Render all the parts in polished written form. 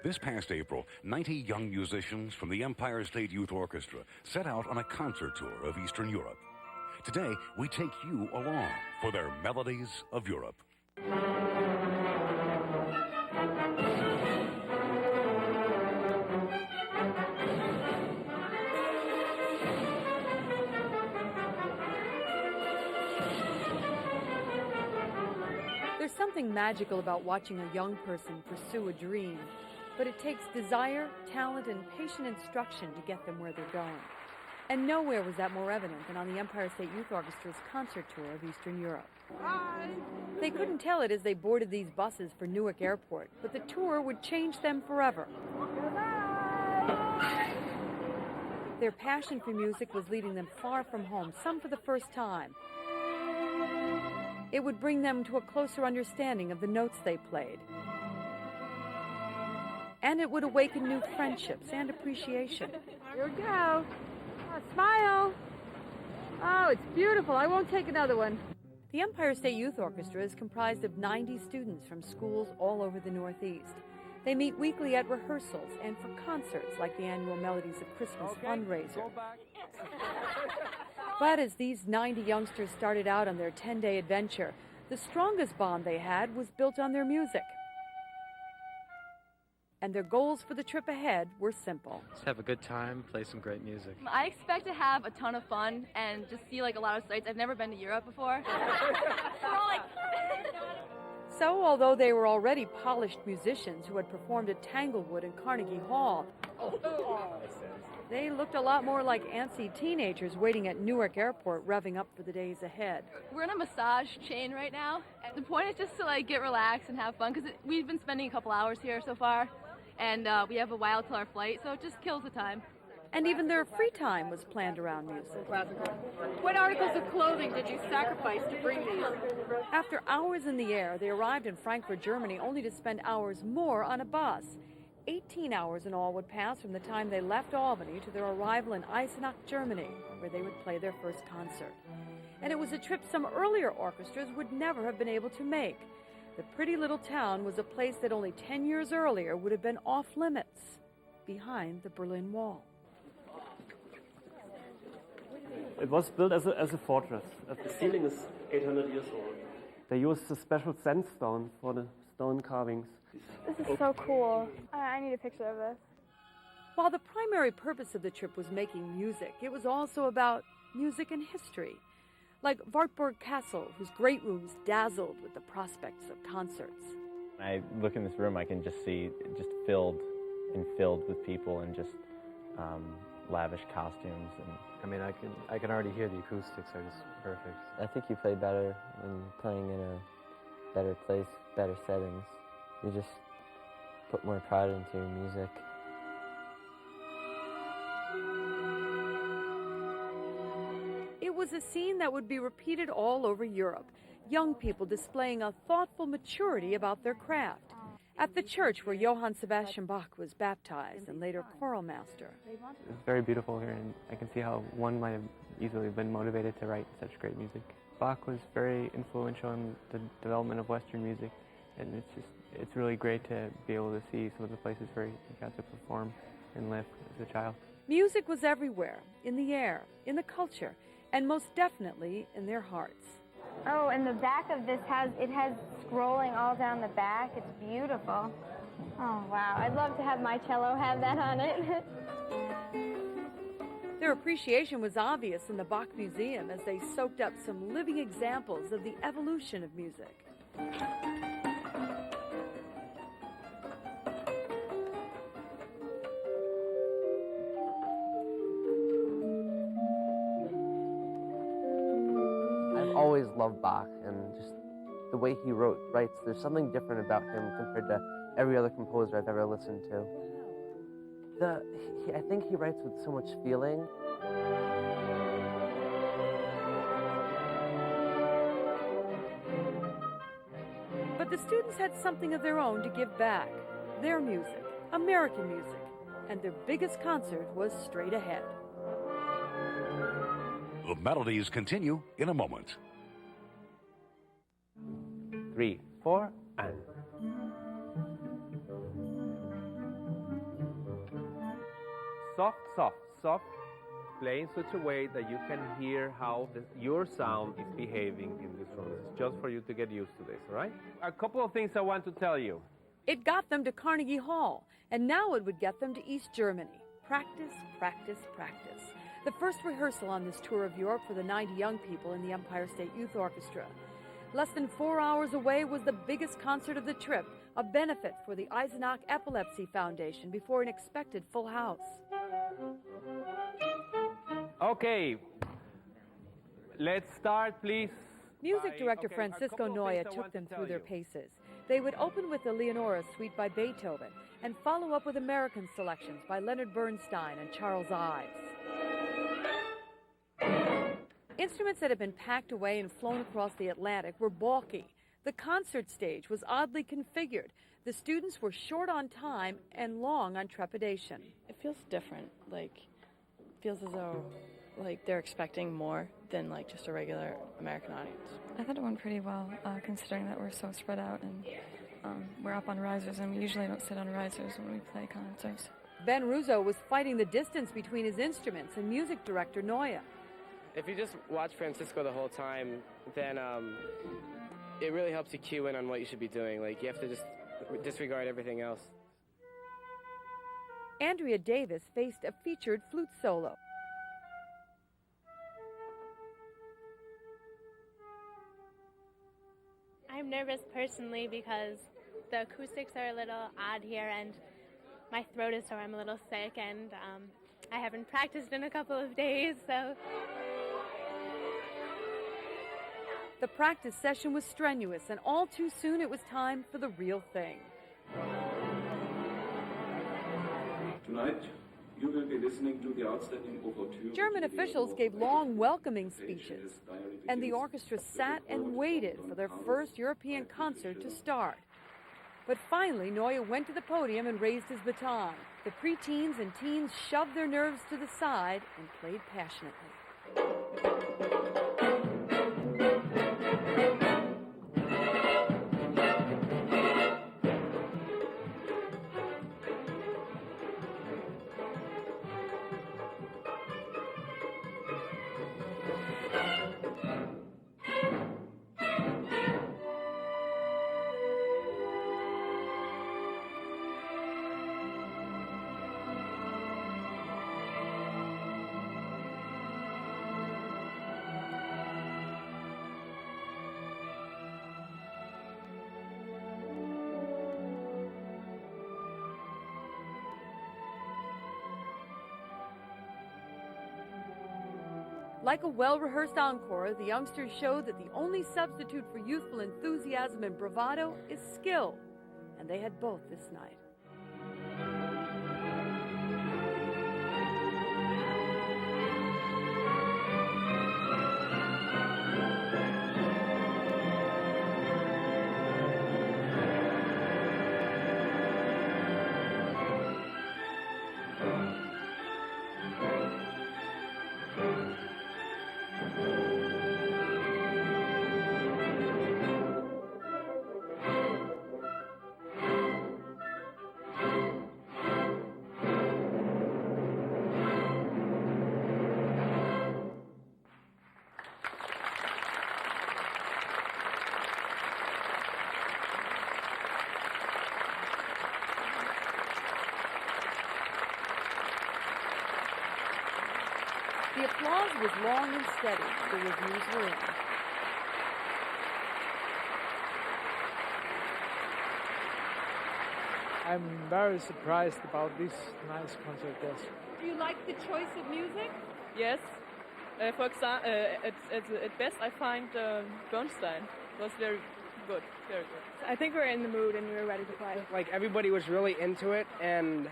This past April, 90 young musicians from the Empire State Youth Orchestra set out on a concert tour of Eastern Europe. Today, we take you along for their Melodies of Europe. There's something magical about watching a young person pursue a dream, but it takes desire, talent, and patient instruction to get them where they're going. And nowhere was that more evident than on the Empire State Youth Orchestra's concert tour of Eastern Europe. Hi. They couldn't tell it as they boarded these buses for Newark Airport, but the tour would change them forever. Their passion for music was leading them far from home, some for the first time. It would bring them to a closer understanding of the notes they played. And it would awaken new friendships and appreciation. Here we go. Oh, smile. Oh, it's beautiful. I won't take another one. The Empire State Youth Orchestra is comprised of 90 students from schools all over the Northeast. They meet weekly at rehearsals and for concerts like the annual Melodies of Christmas fundraiser. But as these 90 youngsters started out on their 10-day adventure, the strongest bond they had was built on their music. And their goals for the trip ahead were simple. Just have a good time, play some great music. I expect to have a ton of fun and just see like a lot of sights. I've never been to Europe before. So, although they were already polished musicians who had performed at Tanglewood and Carnegie Hall, they looked a lot more like antsy teenagers waiting at Newark Airport, revving up for the days ahead. We're in a massage chain right now. The point is just to like get relaxed and have fun because we've been spending a couple hours here so far, and we have a while till our flight, so it just kills the time. And even their free time was planned around music. What articles of clothing did you sacrifice to bring these? After hours in the air, they arrived in Frankfurt, Germany, only to spend hours more on a bus. 18 hours in all would pass from the time they left Albany to their arrival in Eisenach, Germany, where they would play their first concert. And it was a trip some earlier orchestras would never have been able to make. The pretty little town was a place that only 10 years earlier would have been off limits, behind the Berlin Wall. It was built as a fortress. The ceiling is 800 years old. They used a special sandstone for the stone carvings. This is so cool. I need a picture of this. While the primary purpose of the trip was making music, it was also about music and history. Like Wartburg Castle, whose great rooms dazzled with the prospects of concerts. When I look in this room, I can just see it just filled with people and just lavish costumes. And I mean, I can already hear the acoustics are just perfect. I think you play better when playing in a better place, better settings. You just put more pride into your music. It was a scene that would be repeated all over Europe. Young people displaying a thoughtful maturity about their craft. At the church where Johann Sebastian Bach was baptized and later choral master. It's very beautiful here, and I can see how one might have easily been motivated to write such great music. Bach was very influential in the development of Western music, and it's really great to be able to see some of the places where he got to perform and live as a child. Music was everywhere, in the air, in the culture, and most definitely in their hearts. Oh, and the back of this has scrolling all down the back. It's beautiful. Oh, wow. I'd love to have my cello have that on it. Their appreciation was obvious in the Bach Museum as they soaked up some living examples of the evolution of music. I've always loved Bach, and just the way he writes, there's something different about him compared to every other composer I've ever listened to. I think he writes with so much feeling. But the students had something of their own to give back. Their music, American music, and their biggest concert was straight ahead. The melodies continue in a moment. 3, 4, and... soft, soft, soft. Play in such a way that you can hear how your sound is behaving in this room. This is just for you to get used to this, all right? A couple of things I want to tell you. It got them to Carnegie Hall, and now it would get them to East Germany. Practice, practice, practice. The first rehearsal on this tour of Europe for the 90 young people in the Empire State Youth Orchestra. Less than 4 hours away was the biggest concert of the trip, a benefit for the Eisenach Epilepsy Foundation before an expected full house. Okay, let's start, please. Music director Francisco Noya took them through their paces. They would open with the Leonora Suite by Beethoven and follow up with American selections by Leonard Bernstein and Charles Ives. Instruments that had been packed away and flown across the Atlantic were balky. The concert stage was oddly configured. The students were short on time and long on trepidation. It feels different, feels as though they're expecting more than just a regular American audience. I thought it went pretty well, considering that we're so spread out and we're up on risers, and we usually don't sit on risers when we play concerts. Ben Russo was fighting the distance between his instruments and music director Noya. If you just watch Francisco the whole time, then it really helps you cue in on what you should be doing. You have to just disregard everything else. Andrea Davis faced a featured flute solo. I'm nervous personally because the acoustics are a little odd here and my throat is sore. I'm a little sick and I haven't practiced in a couple of days, so. The practice session was strenuous, and all too soon it was time for the real thing. Tonight, you will be listening to the outstanding overture. German officials gave long, welcoming speeches, and the orchestra sat and waited for their first European concert to start. But finally, Noya went to the podium and raised his baton. The preteens and teens shoved their nerves to the side and played passionately. Like a well-rehearsed encore, the youngsters showed that the only substitute for youthful enthusiasm and bravado is skill, and they had both this night. The applause was long and steady. The reviews were in. I'm very surprised about this nice concert, yes. Do you like the choice of music? Yes. For example, at best I find Bernstein was very good, very good. I think we were in the mood and we were ready to play. Everybody was really into it and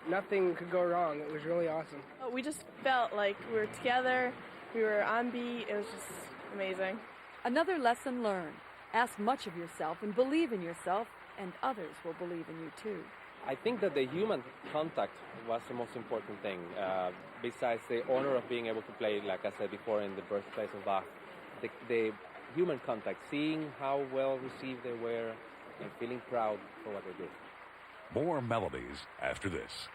nothing could go wrong. It was really awesome. We just felt like we were together, we were on beat, it was just amazing. Another lesson learned. Ask much of yourself and believe in yourself, and others will believe in you too. I think that the human contact was the most important thing. Besides the honor of being able to play, like I said before, in the birthplace of Bach, the human contact, seeing how well received they were and feeling proud for what they did. More melodies after this.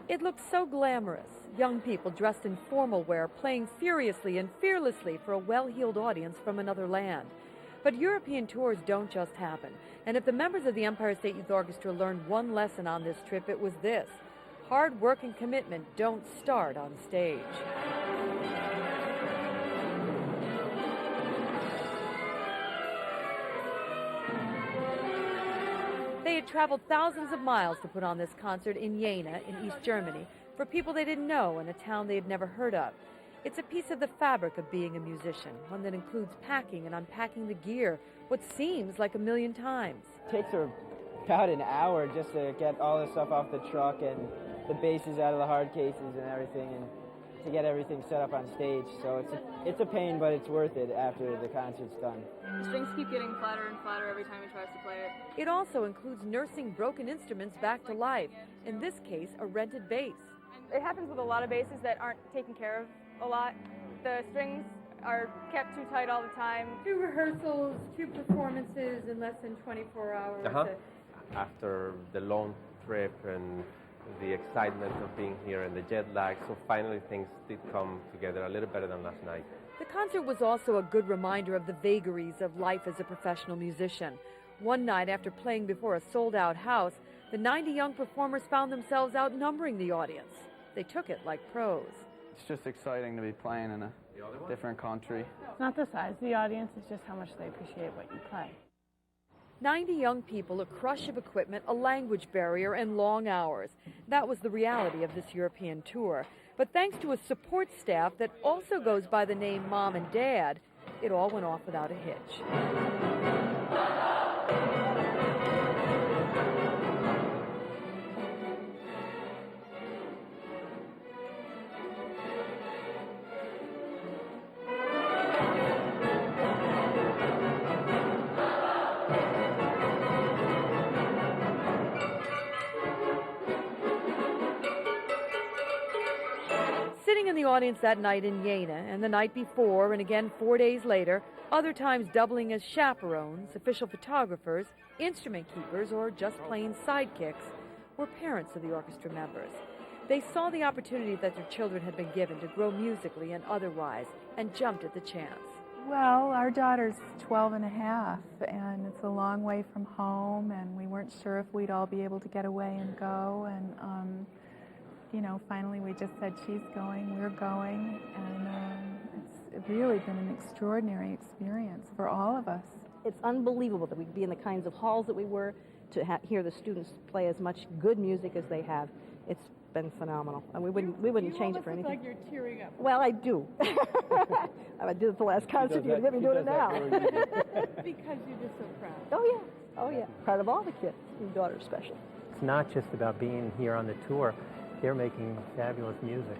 It looks so glamorous. Young people dressed in formal wear playing furiously and fearlessly for a well-heeled audience from another land. But European tours don't just happen. And if the members of the Empire State Youth Orchestra learned one lesson on this trip, it was this: hard work and commitment don't start on stage. They had traveled thousands of miles to put on this concert in Jena in East Germany for people they didn't know in a town they had never heard of. It's a piece of the fabric of being a musician, one that includes packing and unpacking the gear, what seems like a million times. It takes about an hour just to get all the stuff off the truck and the bases out of the hard cases and everything, and to get everything set up on stage. So it's a pain, but it's worth it after the concert's done. The strings keep getting flatter and flatter every time he tries to play it. It also includes nursing broken instruments back to life, in this case, a rented bass. It happens with a lot of basses that aren't taken care of a lot. The strings are kept too tight all the time. 2 rehearsals, 2 performances in less than 24 hours. After the long trip and the excitement of being here and the jet lag, so finally things did come together a little better than last night. The concert was also a good reminder of the vagaries of life as a professional musician. One night, after playing before a sold-out house, the 90 young performers found themselves outnumbering the audience. They took it like pros. It's just exciting to be playing in a different country. It's not the size of the audience, it's just how much they appreciate what you play. 90 young people, a crush of equipment, a language barrier, and long hours. That was the reality of this European tour. But thanks to a support staff that also goes by the name Mom and Dad, it all went off without a hitch. Sitting in the audience that night in Jena, and the night before, and again 4 days later, other times doubling as chaperones, official photographers, instrument keepers, or just plain sidekicks, were parents of the orchestra members. They saw the opportunity that their children had been given to grow musically and otherwise, and jumped at the chance. Well, our daughter's 12 and a half, and it's a long way from home, and we weren't sure if we'd all be able to get away and go, and finally we just said, she's going, we're going, and it's really been an extraordinary experience for all of us. It's unbelievable that we could be in the kinds of halls that we were, to hear the students play as much good music as they have. It's been phenomenal, and we wouldn't change it for anything. You almost look like you're tearing up. Well, I do. I did it the last concert. You'd get me doing it now. Because you're just so proud. Oh yeah, proud of all the kids. Your daughter's special. It's not just about being here on the tour. They're making fabulous music.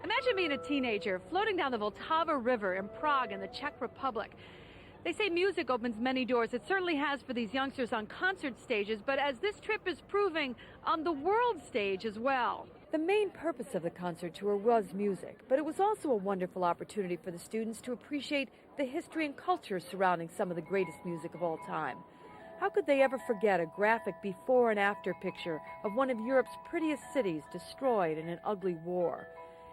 Imagine being a teenager floating down the Vltava River in Prague in the Czech Republic. They say music opens many doors. It certainly has for these youngsters on concert stages, but as this trip is proving, on the world stage as well. The main purpose of the concert tour was music, but it was also a wonderful opportunity for the students to appreciate the history and culture surrounding some of the greatest music of all time. How could they ever forget a graphic before and after picture of one of Europe's prettiest cities destroyed in an ugly war?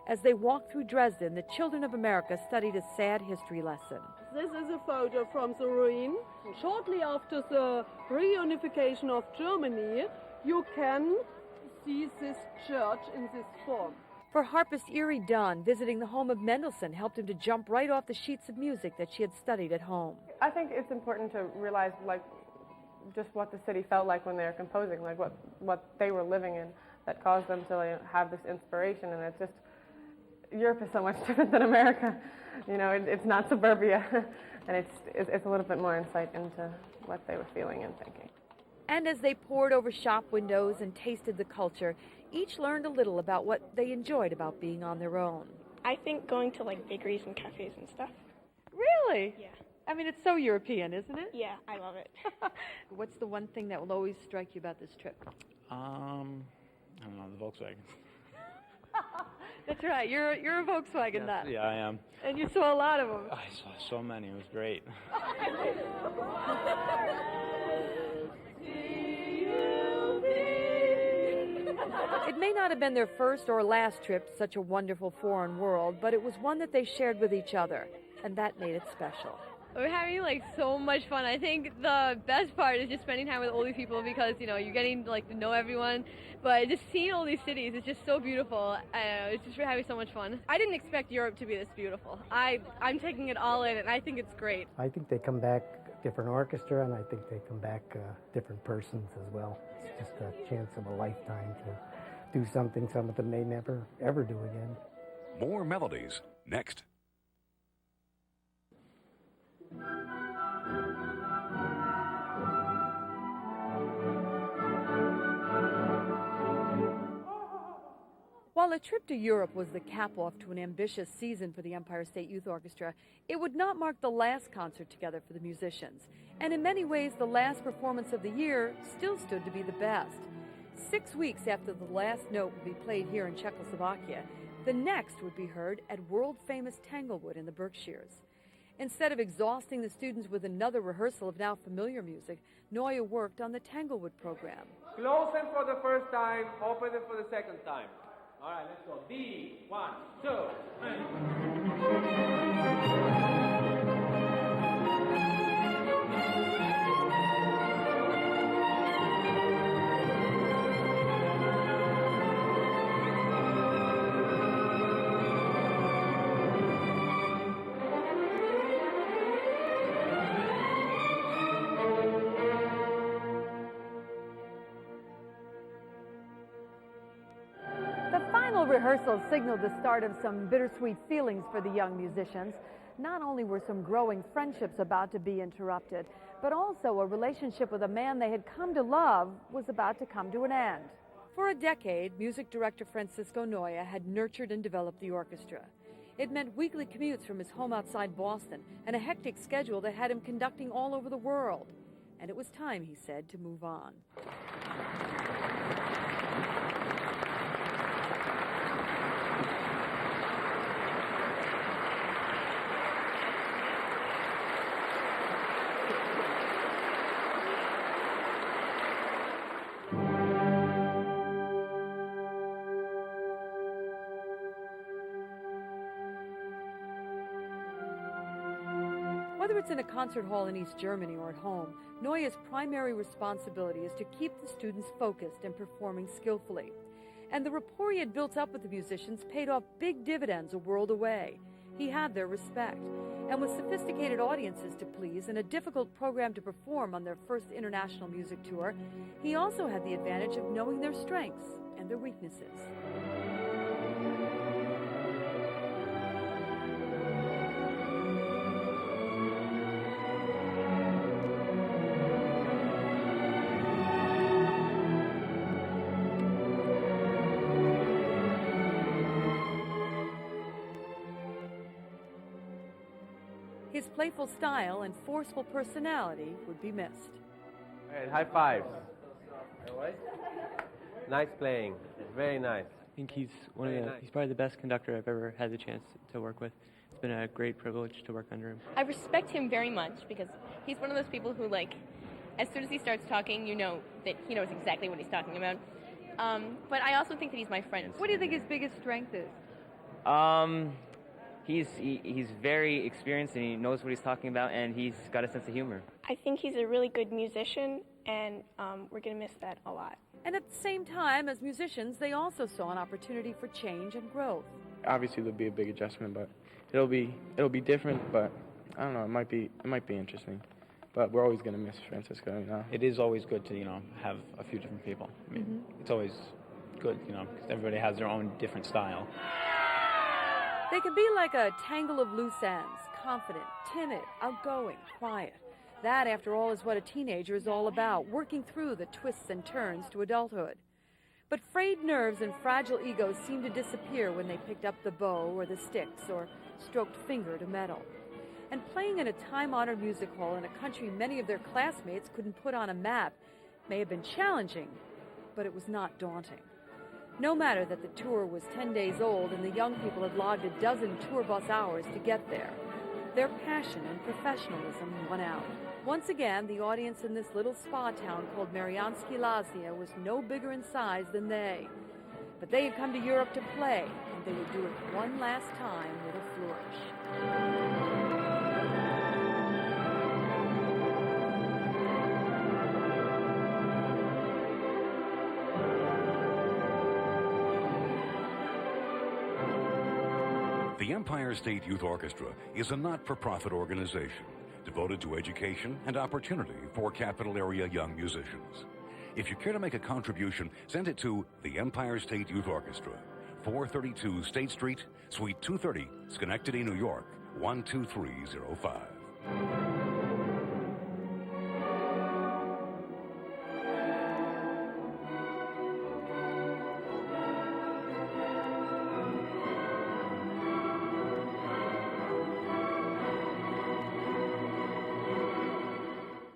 As they walked through Dresden, the children of America studied a sad history lesson. This is a photo from the ruin. Shortly after the reunification of Germany, you can see this church in this form. For harpist Erie Dunn, visiting the home of Mendelssohn helped him to jump right off the sheets of music that she had studied at home. I think it's important to realize, like, just what the city felt like when they were composing, like what they were living in that caused them to have this inspiration. And it's just, Europe is so much different than America. You know, it's not suburbia, and it's a little bit more insight into what they were feeling and thinking. And as they pored over shop windows and tasted the culture, each learned a little about what they enjoyed about being on their own. I think going to like bakeries and cafes and stuff. Really? Yeah. I mean, it's so European, isn't it? Yeah, I love it. What's the one thing that will always strike you about this trip? I don't know, the Volkswagen. That's right. You're a Volkswagen nut. Yeah, I am. And you saw a lot of them. I saw so many. It was great. It may not have been their first or last trip to such a wonderful foreign world, but it was one that they shared with each other, and that made it special. We're having like so much fun. I think the best part is just spending time with all these people because, you know, you're getting like to know everyone, but just seeing all these cities is just so beautiful. It's just, we're having so much fun. I didn't expect Europe to be this beautiful. I'm taking it all in, and I think it's great. I think they come back different orchestra, and I think they come back different persons as well. It's just a chance of a lifetime to do something some of them may never, ever do again. More melodies next. While a trip to Europe was the cap-off to an ambitious season for the Empire State Youth Orchestra, it would not mark the last concert together for the musicians. And in many ways, the last performance of the year still stood to be the best. 6 weeks after the last note would be played here in Czechoslovakia, the next would be heard at world-famous Tanglewood in the Berkshires. Instead of exhausting the students with another rehearsal of now familiar music, Neue worked on the Tanglewood program. Close them for the first time, open them for the second time. All right, let's go. D, 1, 2, 3. Rehearsals signaled the start of some bittersweet feelings for the young musicians. Not only were some growing friendships about to be interrupted, but also a relationship with a man they had come to love was about to come to an end. For a decade, music director Francisco Neue had nurtured and developed the orchestra. It meant weekly commutes from his home outside Boston and a hectic schedule that had him conducting all over the world. And it was time, he said, to move on. Whether it's in a concert hall in East Germany or at home, Neue's primary responsibility is to keep the students focused and performing skillfully. And the rapport he had built up with the musicians paid off big dividends a world away. He had their respect. And with sophisticated audiences to please and a difficult program to perform on their first international music tour, he also had the advantage of knowing their strengths and their weaknesses. His playful style and forceful personality would be missed. All right, high fives. Nice playing. Very nice. I think he's he's probably the best conductor I've ever had the chance to work with. It's been a great privilege to work under him. I respect him very much because he's one of those people who, like, as soon as he starts talking, you know that he knows exactly what he's talking about. But I also think that he's my friend. What do you think his biggest strength is? He's very experienced and he knows what he's talking about, and he's got a sense of humor. I think he's a really good musician, and we're going to miss that a lot. And at the same time, as musicians, they also saw an opportunity for change and growth. Obviously, there'll be a big adjustment, but it'll be different. But I don't know, it might be interesting. But we're always going to miss Francisco. You know, It is always good to have a few different people. I mean, it's always good, because everybody has their own different style. They can be like a tangle of loose ends, confident, timid, outgoing, quiet. That, after all, is what a teenager is all about, working through the twists and turns to adulthood. But frayed nerves and fragile egos seemed to disappear when they picked up the bow or the sticks or stroked finger to metal. And playing in a time-honored music hall in a country many of their classmates couldn't put on a map may have been challenging, but it was not daunting. No matter that the tour was 10 days old and the young people had logged a dozen tour bus hours to get there, their passion and professionalism won out. Once again, the audience in this little spa town called Mariansky Lasnia was no bigger in size than they. But they had come to Europe to play, and they would do it one last time with a flourish. The Empire State Youth Orchestra is a not-for-profit organization devoted to education and opportunity for capital area young musicians. If you care to make a contribution, send it to the Empire State Youth Orchestra, 432 State Street, Suite 230, Schenectady, New York, 12305.